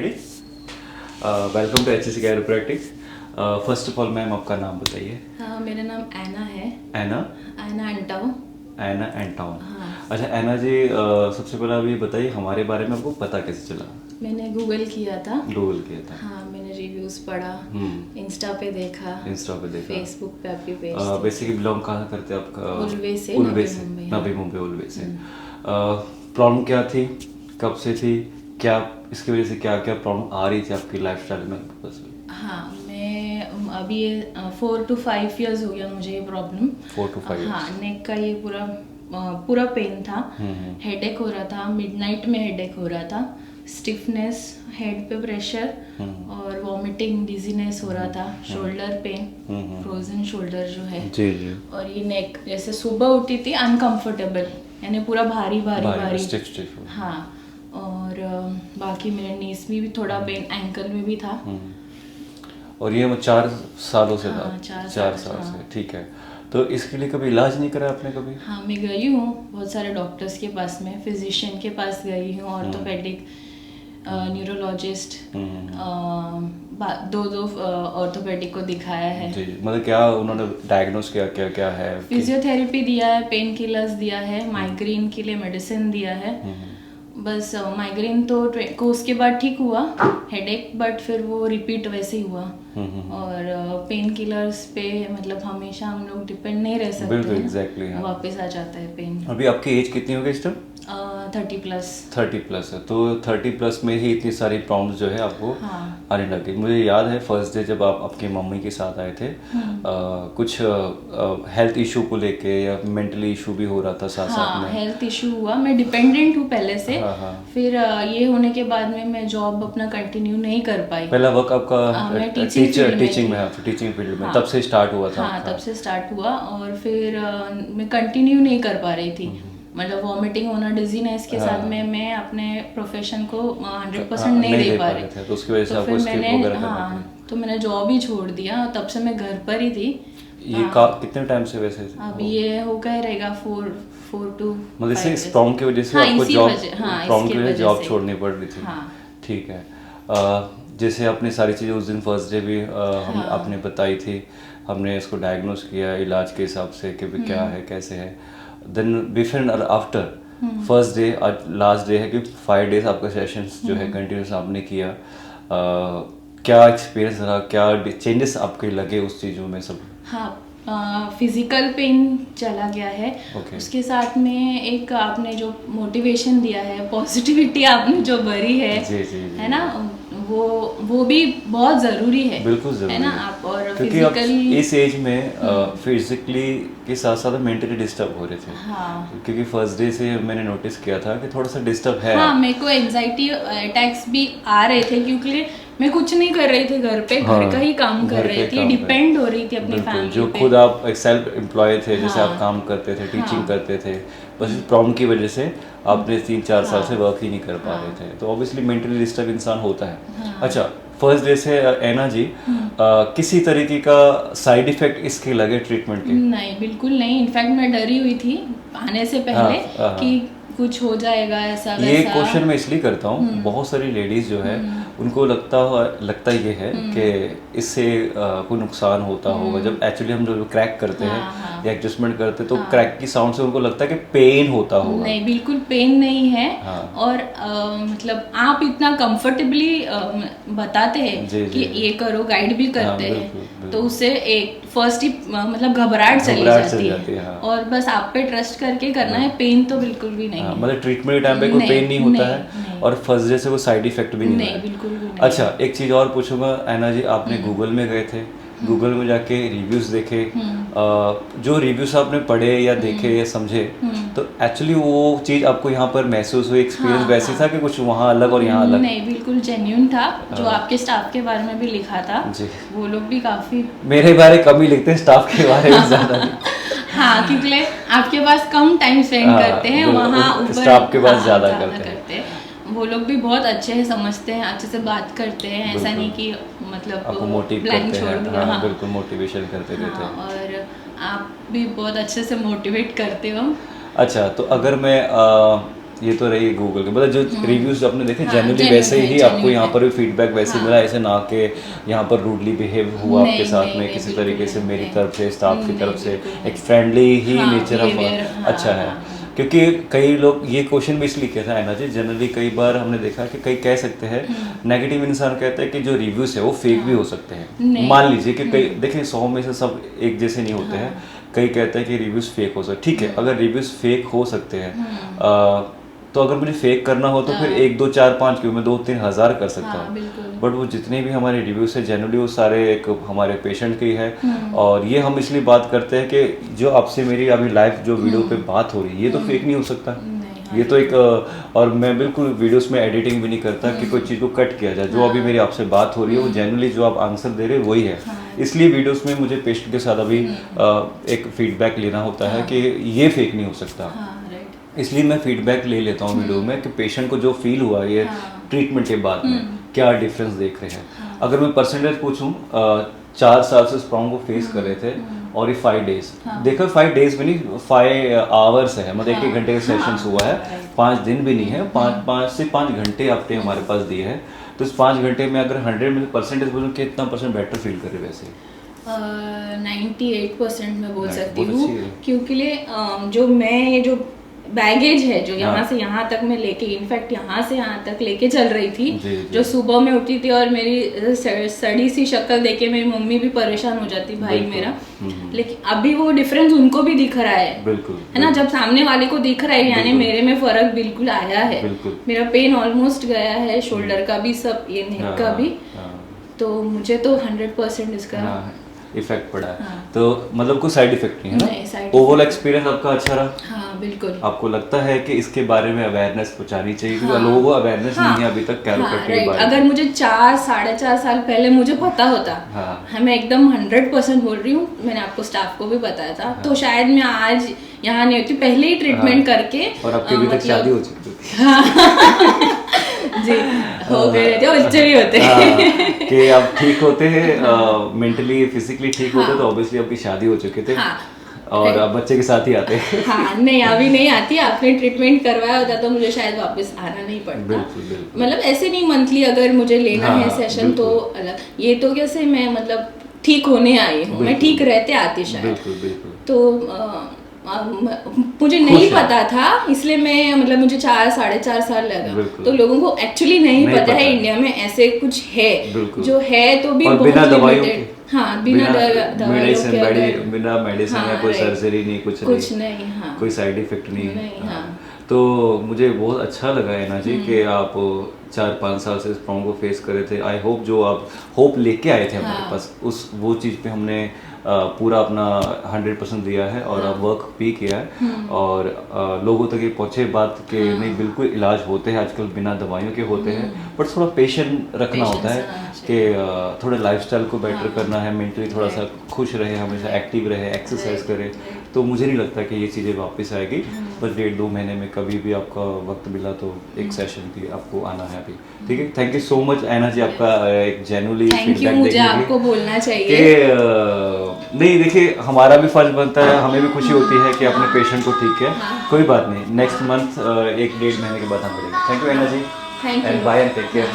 Welcome to HSC chiropractic. First of all ma'am आपका नाम बताइए। हाँ, मेरा नाम ऐना है। ऐना ऐना एंटाओ। ऐना एंटाउन। हाँ। अच्छा ऐना जी, सबसे पहले अभी बताइए हमारे बारे में आपको पता कैसे चला? मैंने गूगल किया था। गूगल किया था। हाँ, मैंने रिव्यूज पढ़ा, इंस्टा पे देखा, इंस्टा पे देखा, फेसबुक पे आपकी पेज थी। बेसिकली बिलोंग कहाँ करते हैं आपका? उल्वे से, उल्वे नवी से, मुंबई। नवी मुंबई उल्वे से। प्रॉब्लम क्या थी, कब से थी, क्या इसकी वजह से क्या क्या प्रॉब्लम आ रही थी आपकी लाइफस्टाइल में? बस हाँ, मैं अभी 4 to 5 years हो गया मुझे ये प्रॉब्लम। 4 to 5 हाँ, नेक का ये पूरा पेन था। हेडेक हो रहा था, मिडनाइट में हेडेक हो रहा था, स्टिफनेस, हेड पे प्रेशर और वॉमिटिंग, डिजीनेस हो रहा था, शोल्डर पेन, फ्रोजन शोल्डर जो है। जी जी। और ये नेक जैसे सुबह उठी थी अनकंफर्टेबल, यानी पूरा भारी भारी भारी। स्टिफ। हाँ, और बाकी मेरे नीस में भी थोड़ा पेन, एंकल में भी था। और ये 4 सालों से था? हाँ, 4 साल से, ठीक है। तो इसके लिए कभी इलाज नहीं करा आपने कभी? हाँ, मैं गई हूँ बहुत सारे डॉक्टर्स के पास में, फिजिशियन के पास गई हूँ, ऑर्थोपेडिक, न्यूरोलॉजिस्ट, दो ऑर्थोपेडिक को दिखाया है। जी, मतलब क्या उन्होंने डायग्नोस किया, क्या क्या है? फिजियोथेरेपी दिया है, पेन किलर्स दिया है, माइग्रेन के लिए मेडिसिन दिया है। बस माइग्रेन तो को उसके बाद ठीक हुआ, हेडेक, बट फिर वो रिपीट वैसे ही हुआ। और पेन किलर्स पे मतलब हमेशा हम लोग डिपेंड नहीं रह सकते। बिल्कुल, एग्जैक्टली। हाँ। वापस आ जाता है पेन। अभी आपकी एज कितनी हो गई इस टाइम? 30+। 30+ है, तो 30+ में ही इतनी सारी प्रॉब्लम्स जो है आपको हाँ। आने लगी। मुझे याद है फर्स्ट डे जब आप आपके मम्मी के साथ आए थे, कुछ हेल्थ इशू को लेके या मेंटली इशू भी हो रहा था साथ साथ में। हेल्थ इशू हुआ, मैं डिपेंडेंट हूँ पहले से। हाँ। फिर ये होने के बाद में मैं जॉब अपना कंटिन्यू नहीं कर पाई। पहला वर्क आपका मैं टीचिंग फील्ड में, तब से स्टार्ट हुआ था? हाँ, तब से स्टार्ट हुआ। और फिर मैं कंटिन्यू नहीं कर पा रही थी, मतलब वॉमिटिंग होना, डिजीनेस के साथ में मैं अपने प्रोफेशन को 100% नहीं दे पा रही थे, तो उसकी वजह से आपको फिर स्किप मैंने वगैरह करना पड़ा। तो मैंने जॉब ही छोड़ दिया, तब से मैं घर पर ही थी। ये कितने टाइम से वैसे? अभी ये हो गया रहेगा 4 to 5 मतलब इस प्रॉब्लम की वजह से आपको जॉब छोड़नी पड़ रही थी? हाँ। ठीक है। जैसे आपने सारी चीज़ें उस दिन फर्स्ट डे भी आपने बताई थी, हमने इसको डायग्नोस किया इलाज के हिसाब से कि भी क्या है कैसे है। देन बिफोर और आफ्टर फर्स्ट डे, आज लास्ट डे है कि 5 डेज आपका सेशंस जो है कंटिन्यूस आपने किया, क्या एक्सपीरियंस रहा, क्या चेंजेस आपके लगे उस चीज़ों में सब? हाँ, फिजिकल पेन चला गया है। उसके साथ में एक आपने जो मोटिवेशन दिया है, पॉजिटिविटी आपने जो भरी है, है ना, वो भी बहुत जरूरी है। बिल्कुल जरूरी है ना। आप और क्योंकि आप इस एज में फिजिकली के साथ साथ मेंटली डिस्टर्ब हो रहे थे। हाँ। क्योंकि फर्स्ट डे से मैंने नोटिस किया था कि थोड़ा सा डिस्टर्ब है। हाँ, मेरे को एंजाइटी अटैक्स भी आ रहे थे, क्योंकि मैं कुछ नहीं कर रही थी घर पे, घर का ही काम कर रही थी, डिपेंड हो रही थी अपनी फैमिली पे। जो खुद आप एक सेल्फ एम्प्लॉय थे, जैसे आप काम करते थे, टीचिंग करते थे, बस इस प्रॉब्लम की वजह से आपने 3-4 साल से वर्क ही नहीं कर पा रहे थे, तो ऑब्वियसली मेंटली डिस्टर्ब इंसान होता है। अच्छा, फर्स्ट डे से ऐना जी किसी तरीके का साइड इफेक्ट इसके लगे ट्रीटमेंट के? नहीं, बिल्कुल नहीं। इनफैक्ट मैं डरी हुई थी आने से पहले कि कुछ हो जाएगा ऐसा वैसा। ये क्वेश्चन मैं इसलिए करता हूँ, बहुत सारी लेडीज जो है उनको लगता ये है कि इससे कोई नुकसान होता होगा। जब एक्चुअली हम जब क्रैक करते हैं या एडजस्टमेंट करते हैं, तो क्रैक की साउंड से उनको लगता है कि पेन होता होगा। नहीं, बिल्कुल पेन नहीं है। और मतलब आप इतना कंफर्टेबली बताते हैं कि ये करो, गाइड भी करते हैं, तो उससे एक फर्स्ट ही मतलब घबराहट चली जाती है। और बस आप पे ट्रस्ट करके करना है, पेन तो बिल्कुल भी नहीं है। मतलब ट्रीटमेंट के टाइम पे कोई पेन नहीं होता है, और फर्स्ट डे से कोई साइड इफेक्ट भी नहीं है। बिल्कुल भी नहीं। अच्छा, एक चीज़ और पूछूंगा ऐना जी, आपने गूगल में गए थे, गूगल में जाके रिव्यूज़ देखे, जो रिव्यूज़ आपने पढ़े या देखे या समझे, तो एक्चुअली वो चीज़ आपको यहाँ पर महसूस हुई, एक्सपीरियंस वैसे था कि कुछ वहाँ अलग और यहाँ अलग? नहीं, बिल्कुल जेन्युइन था। जो आपके स्टाफ के बारे में भी लिखा था जी, वो लोग भी काफ़ी मेरे बारे कम ही लिखते हैं, स्टाफ के बारे में ज़्यादा नहीं। हाँ, क्योंकि आपके पास कम टाइम स्पेंड करते हैं, वहाँ ऊपर स्टाफ के पास ज़्यादा करते हैं। वो लोग भी बहुत अच्छे हैं, समझते हैं, अच्छे से बात करते हैं, ऐसा नहीं कि मतलब आपको मोटिव करते हैं। हाँ, बिल्कुल मोटिवेशन करते रहते हैं। और आप भी बहुत अच्छे से मोटिवेट करते हो। अच्छा, तो अगर मैं ये तो रही गूगल के, मतलब जो रिव्यूज आपने देखे हाँ, जनरली genuine वैसे है, ही genuine आपको यहाँ है। पर भी फीडबैक वैसे हाँ। मिला, ऐसे ना कि यहाँ पर रूडली बिहेव हुआ नहीं, आपके साथ नहीं, में नहीं, किसी बिल्कुल तरीके से, नहीं, मेरी नहीं। तरफ से, स्टाफ की नहीं, तरफ से बिल्कुल नहीं। एक फ्रेंडली ही हाँ, नेचर ऑफ behavior, हाँ, अच्छा है। हाँ, क्योंकि कई लोग ये क्वेश्चन भी इसलिए कहता है ना जी, जनरली कई बार हमने देखा कि कई कह सकते हैं, नेगेटिव इंसान कहता है कि जो रिव्यूज है वो फेक भी हो सकते हैं। नहीं। मान लीजिए कि कई देखिए 100 में से सब एक जैसे नहीं होते हैं, कई कहते हैं कि रिव्यूज फेक हो सकते, ठीक है, अगर रिव्यूज फेक हो सकते हैं तो अगर मुझे फेक करना हो तो फिर 1 2 4 5 क्यों, मैं 2 3 हज़ार कर सकता हाँ, हूँ। बिल्कुल। बट वो जितने भी हमारे रिव्यूज है जनरली वो सारे एक हमारे पेशेंट के ही है। और ये हम इसलिए बात करते हैं कि जो आपसे मेरी अभी लाइव जो वीडियो पे बात हो रही है, ये तो फेक नहीं हो सकता। नहीं, ये तो एक और मैं बिल्कुल वीडियोस में एडिटिंग भी नहीं करता कि कोई चीज़ को कट किया जाए। जो अभी मेरी आपसे बात हो रही है वो जनरली जो आप आंसर दे रहे हैं वही है। इसलिए वीडियोस में मुझे पेशेंट के साथ अभी एक फीडबैक लेना होता है कि ये फेक नहीं हो सकता। हाँ, राइट। इसलिए मैं फीडबैक ले लेता हूँ वीडियो में कि पेशेंट को जो फील हुआ ये ट्रीटमेंट के बाद में क्या डिफरेंस देख रहे हैं। अगर मैं परसेंटेज पूछूं, 4 साल से स्ट्रॉन्ग को फेस कर रहे थे और ये 5 डेज, देखो 5 डेज में नहीं 5 आवर्स है, मतलब 1 घंटे का सेशंस हुआ है, 5 दिन भी नहीं है, 5 से 5 घंटे आपने हमारे पास दिए हैं। तो इस 5 घंटे में अगर 100 में परसेंटेज बोलूँ कितना परसेंट बेटर फील कर रहे वैसे? 98% मैं बोल सकती बहुत हूँ, अच्छी है। क्योंकि जो मैं ये जो बैगेज है जो यहाँ हाँ। से यहाँ तक मैं लेके, इनफैक्ट यहाँ से यहाँ तक लेके चल रही थी, जी, जी। जो सुबह में उठती थी और मेरी सड़ी सी शक्ल देख के मेरी मम्मी भी परेशान हो जाती, भाई बिल्कुल। मेरा। लेकिन अभी वो डिफरेंस उनको भी दिख रहा है, बिल्कुल, है ना, जब सामने वाले को दिख रहा है, यानी मेरे में फर्क बिल्कुल आया है। बिल्कुल। मेरा पेन ऑलमोस्ट गया है, शोल्डर का भी, सब ये नेक का भी। तो मुझे तो 100% इसका इफेक्ट पड़ा है। हाँ। तो मतलब कोई साइड इफेक्ट नहीं है नहीं, side ना? effect ओवरऑल एक्सपीरियंस आपका अच्छा रहा? हाँ, बिल्कुल। आपको लगता है कि इसके बारे में अवेयरनेस पहुंचानी चाहिए, क्योंकि लोगों को अवेयरनेस नहीं है अभी तक कैरोपेक्ट के राइट। बारे में। अगर मुझे 4 साढ़े 4 साल पहले मुझे पता होता, हाँ। मैं एकदम 100% बोल रही हूँ, मैंने आपको स्टाफ को भी बताया था, तो शायद मैं आज यहाँ नहीं होती, पहले ही ट्रीटमेंट करके। और आपकी अभी तक शादी हो चुकी थी। जी, हो गए थे, बच्चे भी होते हैं। कि आप ठीक होते हैं, मेंटली फिजिकली ठीक होते, तो ऑब्वियसली आपकी शादी हो चुके थे। हाँ। और आप बच्चे के साथ ही आते हैं। हाँ, नहीं अभी नहीं आती, आपने ट्रीटमेंट करवाया होता तो मुझे शायद वापस आना नहीं पड़ता। बिल्कुल, बिल्कुल। मतलब ऐसे नहीं, मंथली अगर मुझे लेना हाँ, है सेशन तो अलग। ये तो कैसे मैं मतलब ठीक होने आई हूँ, मैं ठीक रहते आती शायद। बिल्कुल, बिल्कुल। तो मुझे नहीं पता था, इसलिए मैं मतलब मुझे 4 साढ़े 4 साल लगा। तो लोगों को एक्चुअली नहीं पता है इंडिया में ऐसे कुछ है, जो है तो भी बहुत लिमिटेड। हाँ, बिना मेडिसिन, बिना मेडिसिन या कोई सर्जरी नहीं, कुछ नहीं। हाँ, कोई साइड इफेक्ट नहीं। हाँ। तो मुझे बहुत अच्छा लगा है ना जी कि आप 4-5 साल से स्ट्रॉन्ग को फेस कर रहे थे। आई होप जो आप होप लेके आए थे हमारे पास, उस वो चीज़ पे हमने पूरा अपना 100% दिया है और वर्क भी किया है। और लोगों तक ये पहुँचे बात कि नहीं, बिल्कुल इलाज होते हैं आजकल बिना दवाइयों के होते हैं, बट थोड़ा पेशेंट रखना होता है कि थोड़ा लाइफस्टाइल को बेटर करना है, मेंटली थोड़ा सा खुश रहे, हमेशा एक्टिव रहे, एक्सरसाइज करे। तो मुझे नहीं लगता कि ये चीज़ें वापस आएगी, बस 1.5-2 महीने में कभी भी आपका वक्त मिला तो एक सेशन की आपको आना है अभी। ठीक है, थैंक यू सो मच ऐना जी, आपका एक जेन्युइनली फीडबैक मुझे आपको बोलना चाहिए कि नहीं, देखिए हमारा भी फर्ज बनता है, हमें भी खुशी होती है कि अपने पेशेंट को ठीक है। कोई बात नहीं, नेक्स्ट मंथ 1-1.5 महीने के बाद हम मिलेंगे। Thank you Aina ji, and bye and take care.